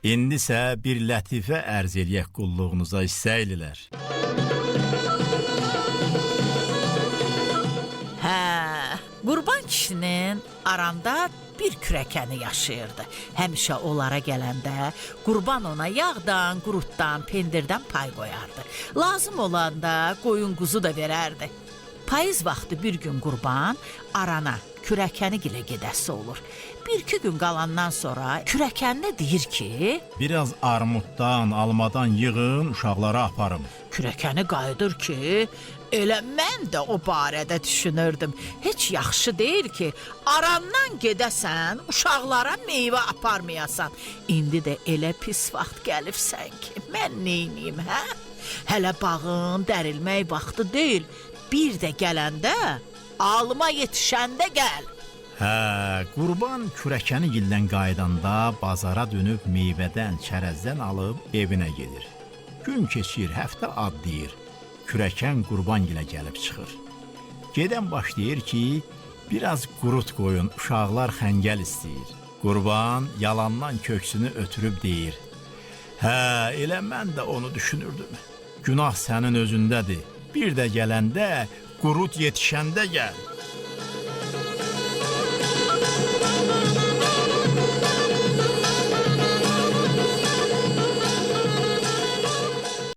İndisə bir lətifə ərz eləyək qulluğunuza istəylilər. Qurban kişinin aranda bir kürəkəni yaşayırdı. Həmişə onlara gələndə qurban ona yağdan, qurutdan, pendirdən pay qoyardı. Lazım olanda qoyun quzu da verərdi. Payız vaxtı bir gün qurban arana kürəkəni gilə gedəsi olur. Bir-iki gün qalandan sonra kürəkəninə deyir ki, biraz armuddan, almadan yığın, uşaqlara aparım. Kürəkəni qayıdır ki, elə mən də o barədə düşünürdüm. Heç yaxşı deyil ki, arandan gedəsən, uşaqlara meyvə aparmayasan. İndi də elə pis vaxt gəlibsən ki, mən neyniyim, hə? Hələ bağın dərilmək vaxtı deyil. Bir də gələndə, alma yetişəndə gəl. Qurban kürəkəni gildən qaydanda bazara dönüb meyvədən, çərəzdən alıb evinə gedir. Gün keçir, həftə adlayır. Kürəkən qurban gilə gəlib çıxır. Gedən başlayır ki, biraz qurut qoyun, uşaqlar xəngəl istəyir. Qurban yalandan köksünü ötürüb deyir. Elə mən də onu düşünürdüm. Günah sənin özündədir. Bir də gələndə qurut yetişəndə gəl.